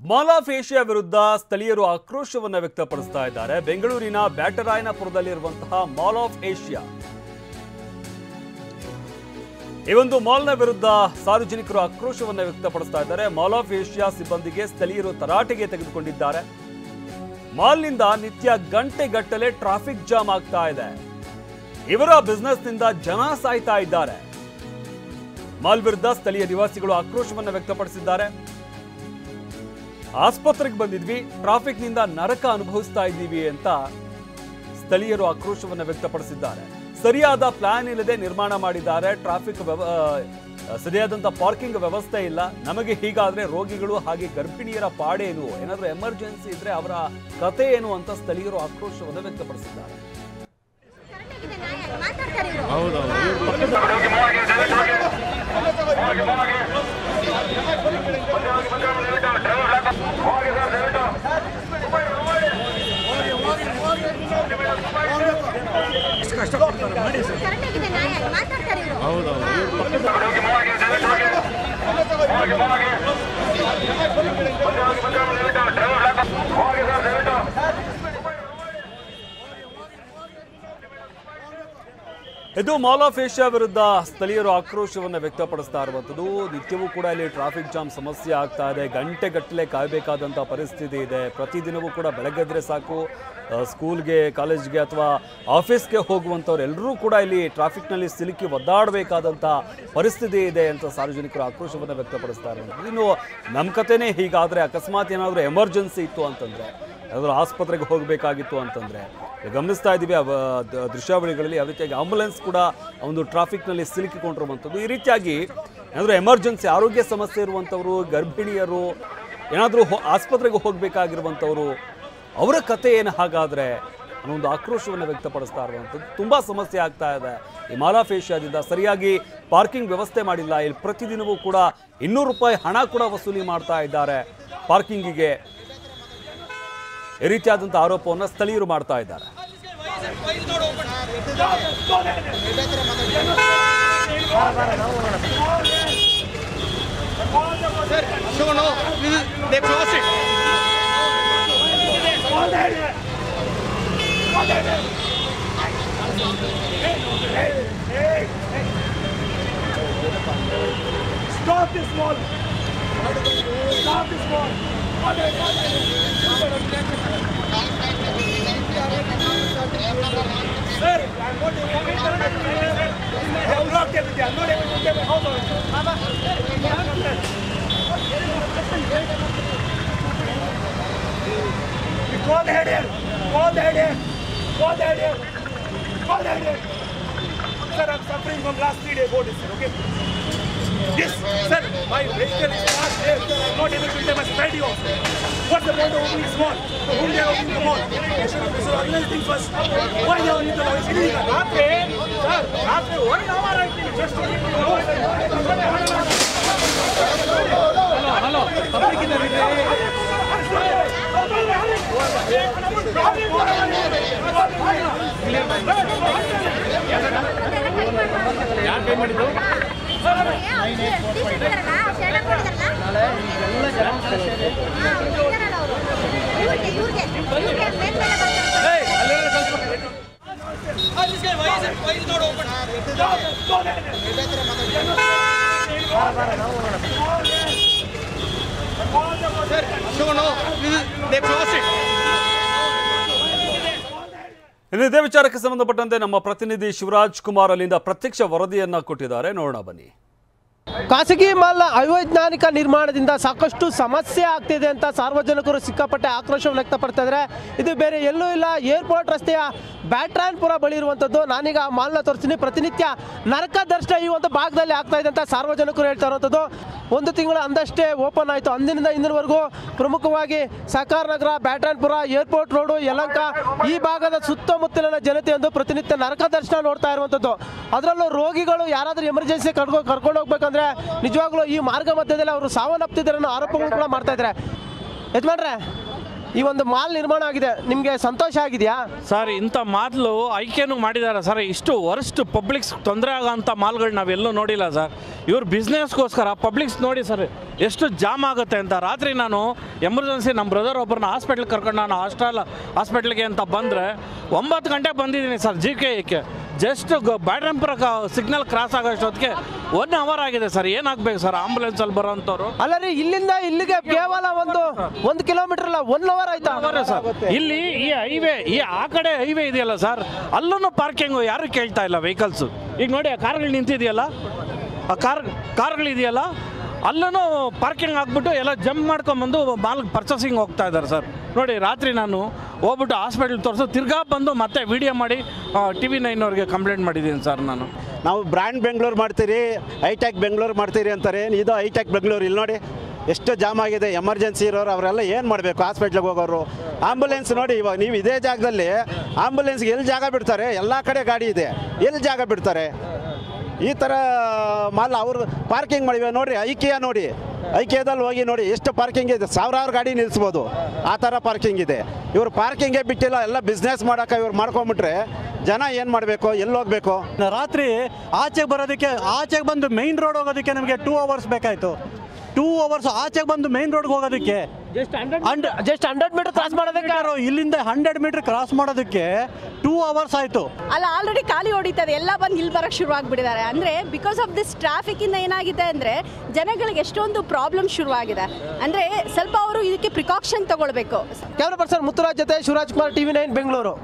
Mall of Asia ವಿರುದ್ಧ ಸ್ಥಳೀಯರು ಆಕ್ರೋಶವನ್ನು ವ್ಯಕ್ತಪಡಿಸ್ತಾ ಇದ್ದಾರೆ. ಬೆಂಗಳೂರಿನ ಬ್ಯಾಟರಾಯನಪುರದಲ್ಲಿರುವಂತಹ ಮಾಲ್ ಆಫ್ ಏಷ್ಯಾ ಈ ಒಂದು ಮಾಲ್ನ ವಿರುದ್ಧ ಸಾರ್ವಜನಿಕರು ಆಕ್ರೋಶವನ್ನು ವ್ಯಕ್ತಪಡಿಸ್ತಾ ಇದ್ದಾರೆ. ಮಾಲ್ ಆಫ್ ಏಷ್ಯಾ ಸಿಬ್ಬಂದಿಗೆ ಸ್ಥಳೀಯರು ತರಾಟೆಗೆ ತೆಗೆದುಕೊಂಡಿದ್ದಾರೆ. ಮಾಲ್ನಿಂದ ನಿತ್ಯ ಗಂಟೆಗಟ್ಟಲೆ ಟ್ರಾಫಿಕ್ ಜಾಮ್ ಆಗ್ತಾ ಇದೆ. ಇವರ ಬಿಸ್ನೆಸ್ನಿಂದ ಜನ ಸಾಯ್ತಾ ಇದ್ದಾರೆ. ಮಾಲ್ ವಿರುದ್ಧ ಸ್ಥಳೀಯ ನಿವಾಸಿಗಳು ಆಕ್ರೋಶವನ್ನು ವ್ಯಕ್ತಪಡಿಸಿದ್ದಾರೆ. ಆಸ್ಪತ್ರೆಗೆ ಬಂದಿದ್ವಿ, ಟ್ರಾಫಿಕ್ನಿಂದ ನರಕ ಅನುಭವಿಸ್ತಾ ಇದ್ದೀವಿ ಅಂತ ಸ್ಥಳೀಯರು ಆಕ್ರೋಶವನ್ನು ವ್ಯಕ್ತಪಡಿಸಿದ್ದಾರೆ. ಸರಿಯಾದ ಪ್ಲಾನ್ ಇಲ್ಲದೆ ನಿರ್ಮಾಣ ಮಾಡಿದ್ದಾರೆ. ಟ್ರಾಫಿಕ್ ಸರಿಯಾದಂಥ ಪಾರ್ಕಿಂಗ್ ವ್ಯವಸ್ಥೆ ಇಲ್ಲ. ನಮಗೆ ಹೀಗಾದ್ರೆ ರೋಗಿಗಳು ಹಾಗೆ ಗರ್ಭಿಣಿಯರ ಪಾಡೇನು, ಏನಾದರೂ ಎಮರ್ಜೆನ್ಸಿ ಇದ್ರೆ ಅವರ ಕತೆ ಏನು ಅಂತ ಸ್ಥಳೀಯರು ಆಕ್ರೋಶವನ್ನು ವ್ಯಕ್ತಪಡಿಸಿದ್ದಾರೆ. ಇದು ಮಾಲ್ ಆಫ್ ಏಷ್ಯಾ ವಿರುದ್ಧ ಸ್ಥಳೀಯರು ಆಕ್ರೋಶವನ್ನು ವ್ಯಕ್ತಪಡಿಸ್ತಾ ಇರುವಂಥದ್ದು. ನಿತ್ಯವೂ ಕೂಡ ಇಲ್ಲಿ ಟ್ರಾಫಿಕ್ ಜಾಮ್ ಸಮಸ್ಯೆ ಆಗ್ತಾ ಇದೆ. ಗಂಟೆಗಟ್ಟಲೆ ಕಾಯಬೇಕಾದಂಥ ಪರಿಸ್ಥಿತಿ ಇದೆ. ಪ್ರತಿದಿನವೂ ಕೂಡ ಬೆಳಗ್ಗೆದ್ರೆ ಸಾಕು ಸ್ಕೂಲ್ಗೆ, ಕಾಲೇಜ್ಗೆ ಅಥವಾ ಆಫೀಸ್ಗೆ ಹೋಗುವಂಥವ್ರು ಎಲ್ಲರೂ ಕೂಡ ಇಲ್ಲಿ ಟ್ರಾಫಿಕ್ನಲ್ಲಿ ಸಿಲುಕಿ ಒದ್ದಾಡಬೇಕಾದಂಥ ಪರಿಸ್ಥಿತಿ ಇದೆ ಅಂತ ಸಾರ್ವಜನಿಕರು ಆಕ್ರೋಶವನ್ನು ವ್ಯಕ್ತಪಡಿಸ್ತಾ ಇರುವಂಥದ್ದು. ಇನ್ನು ನಮ್ಮ ಕತೆನೇ ಹೀಗಾದರೆ, ಅಕಸ್ಮಾತ್ ಏನಾದರೂ ಎಮರ್ಜೆನ್ಸಿ ಇತ್ತು ಅಂತಂದರೆ, ಯಾವ್ದಾದ್ರು ಆಸ್ಪತ್ರೆಗೆ ಹೋಗಬೇಕಾಗಿತ್ತು ಅಂತಂದರೆ, ಗಮನಿಸ್ತಾ ಇದ್ದೀವಿ ದೃಶ್ಯಾವಳಿಗಳಲ್ಲಿ ಯಾವ ರೀತಿಯಾಗಿ ಆಂಬುಲೆನ್ಸ್ ಕೂಡ ಒಂದು ಟ್ರಾಫಿಕ್ನಲ್ಲಿ ಸಿಲುಕಿಕೊಂಡಿರುವಂಥದ್ದು. ಈ ರೀತಿಯಾಗಿ ಏನಾದರೂ ಎಮರ್ಜೆನ್ಸಿ ಆರೋಗ್ಯ ಸಮಸ್ಯೆ ಇರುವಂಥವರು, ಗರ್ಭಿಣಿಯರು, ಏನಾದರೂ ಆಸ್ಪತ್ರೆಗೆ ಹೋಗಬೇಕಾಗಿರುವಂಥವರು, ಅವರ ಕತೆ ಏನು ಹಾಗಾದರೆ ಅನ್ನೋ ಒಂದು ಆಕ್ರೋಶವನ್ನು ವ್ಯಕ್ತಪಡಿಸ್ತಾ ಇರುವಂಥದ್ದು. ತುಂಬ ಸಮಸ್ಯೆ ಆಗ್ತಾ ಇದೆ. ಈ ಮಾಲ್ ಆಫ್ ಏಷ್ಯಾದಿಂದ ಸರಿಯಾಗಿ ಪಾರ್ಕಿಂಗ್ ವ್ಯವಸ್ಥೆ ಮಾಡಿಲ್ಲ. ಇಲ್ಲಿ ಪ್ರತಿದಿನವೂ ಕೂಡ 200 ರೂಪಾಯಿ ಹಣ ಕೂಡ ವಸೂಲಿ ಮಾಡ್ತಾ ಇದ್ದಾರೆ ಪಾರ್ಕಿಂಗಿಗೆ. ಈ ರೀತಿಯಾದಂಥ ಆರೋಪವನ್ನು ಸ್ಥಳೀಯರು ಮಾಡ್ತಾ ಇದ್ದಾರೆ. Stop this wall! Stop this wall! Sir, I'm not able to I have blocked everything. I'm not able to get my house out. You call the head here. Call the head here. Call the head here. Call the head here. Sir, I'm suffering from last 3 days. What is it, okay? Yes, sir, my vehicle is not there, sir. I'm not able to get my Friday off. What's the point of opening small? So whom they are opening the mall? They should organize things first. Why they are opening the mall? It's illegal. Sir, after 1 hour I think just opening the mall. Hello. Public in the ಯಾರು ಕೈ ಮಾಡಿದ್ದು? ಇದೇ ವಿಚಾರಕ್ಕೆ ಸಂಬಂಧಪಟ್ಟಂತೆ ನಮ್ಮ ಪ್ರತಿನಿಧಿ ಶಿವರಾಜ್ ಕುಮಾರ್ ಅಲ್ಲಿಂದ ಪ್ರತ್ಯಕ್ಷ ವರದಿಯನ್ನ ಕೊಟ್ಟಿದ್ದಾರೆ. ನೋಡೋಣ ಬನ್ನಿ. ಖಾಸಗಿ ಮಾಲ್ನ ಅವೈಜ್ಞಾನಿಕ ನಿರ್ಮಾಣದಿಂದ ಸಾಕಷ್ಟು ಸಮಸ್ಯೆ ಆಗ್ತಿದೆ ಅಂತ ಸಾರ್ವಜನಿಕರು ಸಿಕ್ಕಾಪಟ್ಟೆ ಆಕ್ರೋಶವನ್ನು ವ್ಯಕ್ತಪಡ್ತಾ ಇದ್ದಾರೆ. ಇದು ಬೇರೆ ಎಲ್ಲೂ ಇಲ್ಲ, ಏರ್ಪೋರ್ಟ್ ರಸ್ತೆಯ ಬ್ಯಾಟರಾಯನಪುರ ಬಳಿ ಇರುವಂಥದ್ದು. ನಾನೀಗ ಮಾಲ್ನ ತೋರಿಸ್ತೀನಿ. ಪ್ರತಿನಿತ್ಯ ನರಕ ದರ್ಶನ ಈ ಒಂದು ಭಾಗದಲ್ಲಿ ಆಗ್ತಾ ಇದೆ ಅಂತ ಸಾರ್ವಜನಿಕರು ಹೇಳ್ತಾ ಇರುವಂಥದ್ದು. 1 ತಿಂಗಳ ಅಂದಷ್ಟೇ ಓಪನ್ ಆಯಿತು. ಅಂದಿನಿಂದ ಇಂದಿನವರೆಗೂ ಪ್ರಮುಖವಾಗಿ ಸಹಕಾರ ನಗರ, ಬ್ಯಾಟರಾಯನಪುರ, ಏರ್ಪೋರ್ಟ್ ರೋಡು, ಯಲಹಂಕ ಈ ಭಾಗದ ಸುತ್ತಮುತ್ತಲಿನ ಜನತೆಯೊಂದು ಪ್ರತಿನಿತ್ಯ ನರಕ ದರ್ಶನ ನೋಡ್ತಾ ಇರುವಂಥದ್ದು. ಅದರಲ್ಲೂ ರೋಗಿಗಳು ಯಾರಾದರೂ ಎಮರ್ಜೆನ್ಸಿ ಕರ್ಕೊಂಡು ಹೋಗ್ಬೇಕಂದ್ರೆ ನಿಜವಾಗ್ಲೂ ಈ ಮಾರ್ಗ ಮಧ್ಯದಲ್ಲಿ ಅವರು ಸಾವನ್ನಪ್ತಿದ್ದಾರೆ ಅನ್ನೋ ಆರೋಪಗಳು ಕೂಡ ಮಾಡ್ತಾ ಇದ್ದಾರೆ. ಯಜಮಾನ್ರೆ, ಈ ಒಂದು ಮಾಲ್ ನಿರ್ಮಾಣ ಆಗಿದೆ, ನಿಮಗೆ ಸಂತೋಷ ಆಗಿದೆಯಾ ಸರ್? ಇಂಥ ಮಾಲ್ಲು ಐಕ್ಯನೂ ಮಾಡಿದ್ದಾರೆ ಸರ್. ಇಷ್ಟು ವರ್ಸ್ಟ್ ಪಬ್ಲಿಕ್ಸ್ ತೊಂದರೆ ಆಗೋಂಥ ಮಾಲ್ಗಳು ನಾವೆಲ್ಲೂ ನೋಡಿಲ್ಲ ಸರ್. ಇವ್ರ ಬಿಸ್ನೆಸ್ಗೋಸ್ಕರ ಪಬ್ಲಿಕ್ಸ್ ನೋಡಿ ಸರ್ ಎಷ್ಟು ಜಾಮ್ ಆಗುತ್ತೆ ಅಂತ. ರಾತ್ರಿ ನಾನು ಎಮರ್ಜೆನ್ಸಿ ನಮ್ಮ ಬ್ರದರ್ ಒಬ್ಬರನ್ನ ಹಾಸ್ಪಿಟ್ಲಿಗೆ ಕರ್ಕೊಂಡು ನಾನು ಹಾಸ್ಪಿಟ್ಲಿಗೆ ಅಂತ ಬಂದರೆ 9 ಗಂಟೆಗೆ ಬಂದಿದ್ದೀನಿ sir. JKK just Byatarayanapura signal cross ಆಗೋಷ್ಟೊತ್ತಿಗೆ 1 ಅವರ್ ಆಗಿದೆ ಸರ್. ಏನಾಗಬೇಕು ಸರ್ ಆಂಬುಲೆನ್ಸಲ್ಲಿ ಬರೋಂಥವ್ರು? ಅಲ್ಲ ರೀ, ಇಲ್ಲಿಂದ ಇಲ್ಲಿಗೆ ಕೇವಲ ಒಂದು ಕಿಲೋಮೀಟರ್ ಅಲ್ಲ, 1 ಅವರ್ ಆಯ್ತಾ ಸರ್? ಇಲ್ಲಿ ಈ ಹೈವೇ ಆ ಕಡೆ ಹೈವೇ ಇದೆಯಲ್ಲ ಸರ್, ಅಲ್ಲೂ ಪಾರ್ಕಿಂಗು ಯಾರು ಕೇಳ್ತಾ ಇಲ್ಲ ವೆಹಿಕಲ್ಸು. ಈಗ ನೋಡಿ ಆ ಕಾರ್ಗಳು ನಿಂತಿದೆಯಲ್ಲ, ಆ ಕಾರ್ಗಳಿದೆಯಲ್ಲ, ಅಲ್ಲೂ ಪಾರ್ಕಿಂಗ್ ಹಾಕ್ಬಿಟ್ಟು ಎಲ್ಲ ಜಂಪ್ ಮಾಡ್ಕೊಂಬಂದು ಮಾಲ್ಗೆ ಪರ್ಚೇಸಿಂಗ್ ಹೋಗ್ತಾ ಇದ್ದಾರೆ ಸರ್. ನೋಡಿ ರಾತ್ರಿ ನಾನು ಹೋಗ್ಬಿಟ್ಟು ಹಾಸ್ಪಿಟ್ಲ್ ತೋರಿಸು ತಿರ್ಗಾ ಬಂದು ಮತ್ತೆ ವಿಡಿಯೋ ಮಾಡಿ TV9 ಅವ್ರಿಗೆ ಕಂಪ್ಲೇಂಟ್ ಮಾಡಿದ್ದೀನಿ ಸರ್. ನಾವು ಬ್ರ್ಯಾಂಡ್ ಬೆಂಗಳೂರು ಮಾಡ್ತೀರಿ, ಹೈಟೆಕ್ ಬೆಂಗಳೂರು ಮಾಡ್ತೀರಿ ಅಂತಾರೆ. ಇದು ಹೈಟೆಕ್ ಬೆಂಗಳೂರು. ಇಲ್ಲಿ ನೋಡಿ ಎಷ್ಟು ಜಾಮ್ ಆಗಿದೆ. ಎಮರ್ಜೆನ್ಸಿ ಇರೋರು ಅವರೆಲ್ಲ ಏನು ಮಾಡಬೇಕು? ಹಾಸ್ಪಿಟ್ಲಿಗೆ ಹೋಗೋರು. ಆಂಬುಲೆನ್ಸ್ ನೋಡಿ, ಇವಾಗ ನೀವು ಇದೇ ಜಾಗದಲ್ಲಿ ಆಂಬುಲೆನ್ಸ್ಗೆ ಎಲ್ಲಿ ಜಾಗ ಬಿಡ್ತಾರೆ? ಎಲ್ಲ ಕಡೆ ಗಾಡಿ ಇದೆ, ಎಲ್ಲಿ ಜಾಗ ಬಿಡ್ತಾರೆ? ಈ ಥರ ಮಾಲ್ ಅವರು ಪಾರ್ಕಿಂಗ್ ಮಾಡಿವೆ ನೋಡಿರಿ. ಐಕ್ಯದಲ್ಲಿ ಹೋಗಿ ನೋಡಿ ಎಷ್ಟು ಪಾರ್ಕಿಂಗ್ ಇದೆ, ಸಾವಿರಾರು ಗಾಡಿ ನಿಲ್ಲಿಸ್ಬೋದು. ಆ ಥರ ಪಾರ್ಕಿಂಗ್ ಇದೆ. ಇವರು ಪಾರ್ಕಿಂಗೇ ಬಿಟ್ಟಿಲ್ಲ, ಎಲ್ಲ ಬಿಸ್ನೆಸ್ ಮಾಡೋಕೆ ಇವ್ರು ಮಾಡ್ಕೊಂಬಿಟ್ರೆ ಜನ ಏನು ಮಾಡಬೇಕು? ಎಲ್ಲಿ ಹೋಗಬೇಕು? ರಾತ್ರಿ ಆಚೆಗೆ ಬಂದು ಮೇನ್ ರೋಡ್ ಹೋಗೋದಕ್ಕೆ ನಮಗೆ 2 ಅವರ್ಸ್ ಬೇಕಾಯಿತು. 2 ಅವರ್ಸ್ ಆಚೆಗೆ ಬಂದು ಮೇನ್ ರೋಡ್ಗೆ ಹೋಗೋದಕ್ಕೆ ಜಸ್ಟ್ 100 ಮೀಟರ್ ಕ್ರಾಸ್ ಮಾಡೋದಕ್ಕೆ ಇಲ್ಲಿಂದ 100 ಮೀಟರ್ ಕ್ರಾಸ್ ಮಾಡೋದಕ್ಕೆ 2 ಅವರ್ಸ್ ಆಯಿತು. ಅಲ್ಲ, ಆಲ್ರೆಡಿ ಖಾಲಿ ಹೊಡಿತದೆ, ಎಲ್ಲ ಬಂದು ಇಲ್ಲಿ ಬರೋಕ್ಕೆ ಶುರು ಆಗಿಬಿಟ್ಟಿದ್ದಾರೆ. ಅಂದರೆ ಬಿಕಾಸ್ ಆಫ್ ದಿಸ್ ಟ್ರಾಫಿಕ್ಕಿಂದ ಏನಾಗಿದೆ ಅಂದರೆ ಜನಗಳಿಗೆ ಎಷ್ಟೊಂದು ಪ್ರಾಬ್ಲಮ್ ಶುರುವಾಗಿದೆ. ಅಂದರೆ ಸ್ವಲ್ಪ ಅವರು ಇದಕ್ಕೆ ಪ್ರಿಕಾಷನ್ ತಗೊಳ್ಬೇಕು. ಕ್ಯಾಮ್ರಾ ಪರ್ಸನ್ ಮುತ್ತುರಾಜ್ ಜೊತೆ ಶಿವರಾಜ್ ಕುಮಾರ್, TV9 ಬೆಂಗಳೂರು.